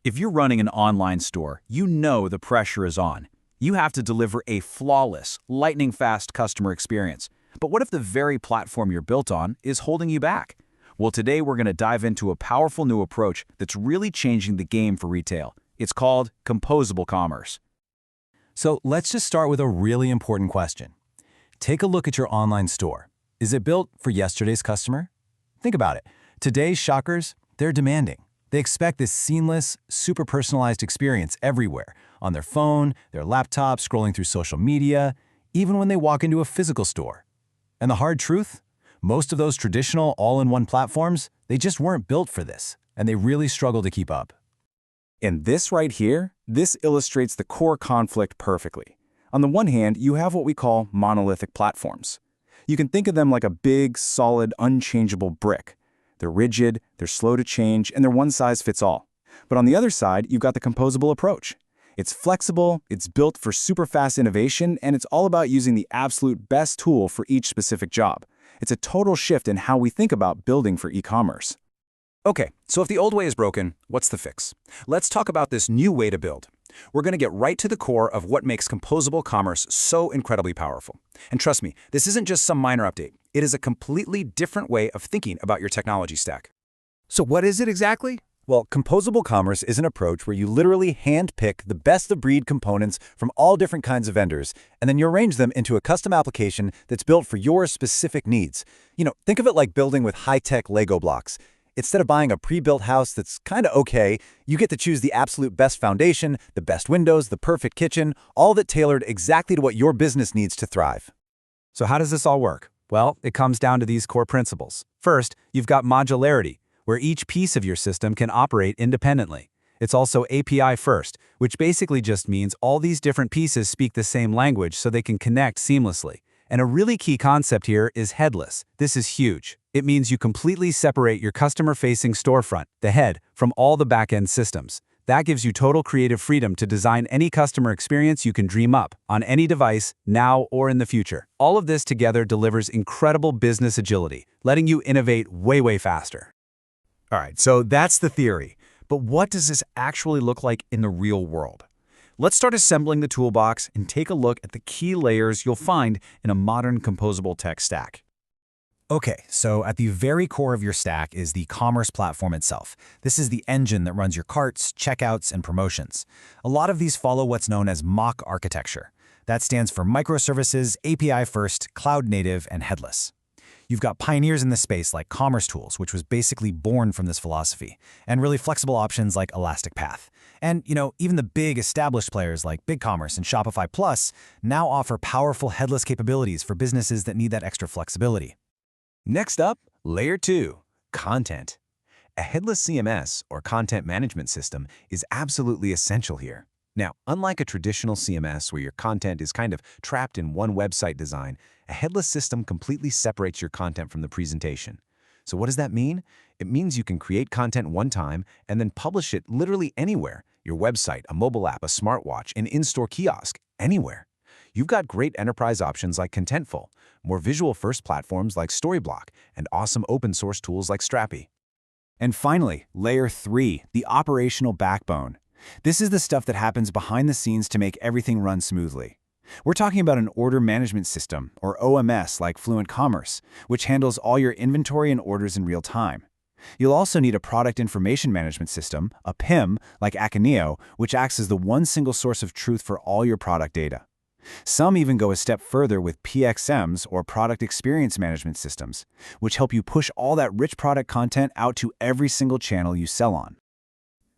If you're running an online store, you know the pressure is on. You have to deliver a flawless, lightning-fast customer experience. But what if the very platform you're built on is holding you back? Well, today we're going to dive into a powerful new approach that's really changing the game for retail. It's called Composable Commerce. So let's just start with a really important question. Take a look at your online store. Is it built for yesterday's customer? Think about it. Today's shoppers, they're demanding. They expect this seamless, super personalized experience everywhere, on their phone, their laptop, scrolling through social media, even when they walk into a physical store. And the hard truth? Most of those traditional all-in-one platforms, they just weren't built for this, and they really struggle to keep up. And this right here, this illustrates the core conflict perfectly. On the one hand, you have what we call monolithic platforms. You can think of them like a big, solid, unchangeable brick. They're rigid, they're slow to change, and they're one size fits all. But on the other side, you've got the composable approach. It's flexible, it's built for super fast innovation, and it's all about using the absolute best tool for each specific job. It's a total shift in how we think about building for e-commerce. Okay, so if the old way is broken, what's the fix? Let's talk about this new way to build. We're going to get right to the core of what makes composable commerce so incredibly powerful. And trust me, this isn't just some minor update. It is a completely different way of thinking about your technology stack. So what is it exactly? Well, composable commerce is an approach where you literally hand-pick the best-of-breed components from all different kinds of vendors, and then you arrange them into a custom application that's built for your specific needs. Think of it like building with high-tech Lego blocks. Instead of buying a pre-built house that's kind of okay, you get to choose the absolute best foundation, the best windows, the perfect kitchen, all of it tailored exactly to what your business needs to thrive. So how does this all work? Well, it comes down to these core principles. First, you've got modularity, where each piece of your system can operate independently. It's also API first, which basically just means all these different pieces speak the same language so they can connect seamlessly. And a really key concept here is headless. This is huge. It means you completely separate your customer-facing storefront, the head, from all the back-end systems. That gives you total creative freedom to design any customer experience you can dream up, on any device, now or in the future. All of this together delivers incredible business agility, letting you innovate way faster. All right, so that's the theory. But what does this actually look like in the real world? Let's start assembling the toolbox and take a look at the key layers you'll find in a modern composable tech stack. Okay, so at the very core of your stack is the commerce platform itself. This is the engine that runs your carts, checkouts, and promotions. A lot of these follow what's known as MACH architecture. That stands for microservices, API first, cloud native, and headless. You've got pioneers in this space like Commerce Tools, which was basically born from this philosophy, and really flexible options like Elastic Path. And, even the big established players like BigCommerce and Shopify Plus now offer powerful headless capabilities for businesses that need that extra flexibility. Next up, Layer 2, Content. A headless CMS, or content management system, is absolutely essential here. Now, unlike a traditional CMS where your content is kind of trapped in one website design, a headless system completely separates your content from the presentation. So what does that mean? It means you can create content one time and then publish it literally anywhere. Your website, a mobile app, a smartwatch, an in-store kiosk, anywhere. You've got great enterprise options like Contentful, more visual-first platforms like Storyblock, and awesome open-source tools like Strappy. And finally, Layer 3, the operational backbone. This is the stuff that happens behind the scenes to make everything run smoothly. We're talking about an order management system, or OMS, like Fluent Commerce, which handles all your inventory and orders in real time. You'll also need a product information management system, a PIM, like Akeneo, which acts as the one single source of truth for all your product data. Some even go a step further with PXMs, or product experience management systems, which help you push all that rich product content out to every single channel you sell on.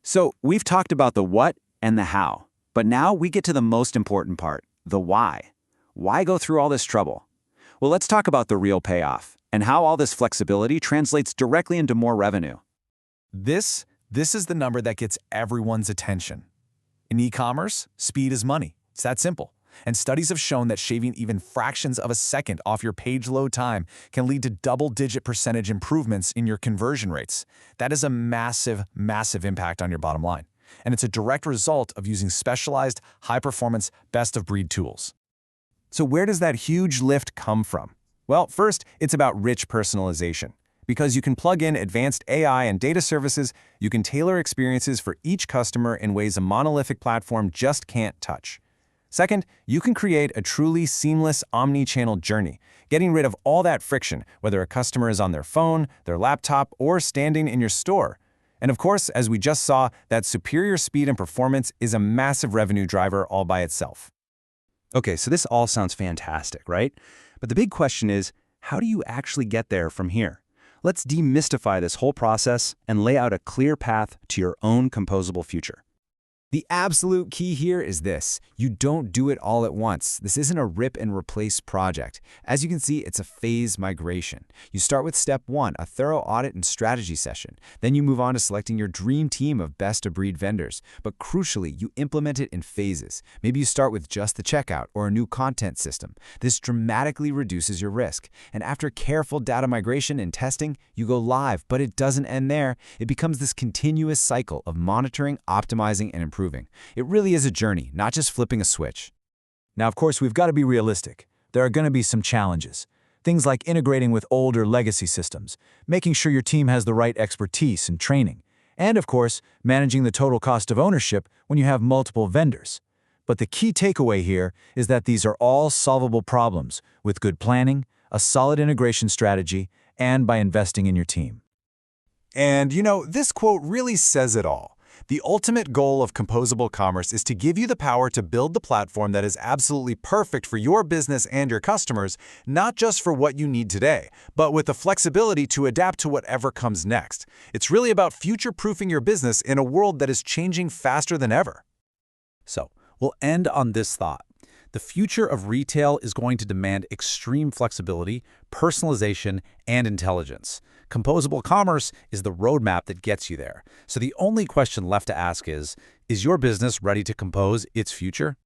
So we've talked about the what and the how, but now we get to the most important part, the why. Why go through all this trouble? Well, let's talk about the real payoff and how all this flexibility translates directly into more revenue. This is the number that gets everyone's attention. In e-commerce, speed is money. It's that simple. And studies have shown that shaving even fractions of a second off your page load time can lead to double-digit percentage improvements in your conversion rates. That is a massive impact on your bottom line. And it's a direct result of using specialized, high-performance, best-of-breed tools. So where does that huge lift come from? Well, first, it's about rich personalization. because you can plug in advanced AI and data services. You can tailor experiences for each customer in ways a monolithic platform just can't touch. Second, you can create a truly seamless omni-channel journey, getting rid of all that friction, whether a customer is on their phone, their laptop, or standing in your store. And of course, as we just saw, that superior speed and performance is a massive revenue driver all by itself. Okay, so this all sounds fantastic, right? But the big question is, how do you actually get there from here? Let's demystify this whole process and lay out a clear path to your own composable future. The absolute key here is this: you don't do it all at once. This isn't a rip and replace project. As you can see, it's a phased migration. You start with step 1, a thorough audit and strategy session. Then you move on to selecting your dream team of best-of-breed vendors. But crucially, you implement it in phases. Maybe you start with just the checkout or a new content system. This dramatically reduces your risk. And after careful data migration and testing, you go live. But it doesn't end there. It becomes this continuous cycle of monitoring, optimizing, and improving. It really is a journey, not just flipping a switch. Now, of course, we've got to be realistic. There are going to be some challenges. Things like integrating with older legacy systems, making sure your team has the right expertise and training, and of course, managing the total cost of ownership when you have multiple vendors. But the key takeaway here is that these are all solvable problems with good planning, a solid integration strategy, and by investing in your team. And this quote really says it all. The ultimate goal of composable commerce is to give you the power to build the platform that is absolutely perfect for your business and your customers, not just for what you need today, but with the flexibility to adapt to whatever comes next. It's really about future-proofing your business in a world that is changing faster than ever. So, we'll end on this thought. The future of retail is going to demand extreme flexibility, personalization, and intelligence. Composable commerce is the roadmap that gets you there. So the only question left to ask is your business ready to compose its future?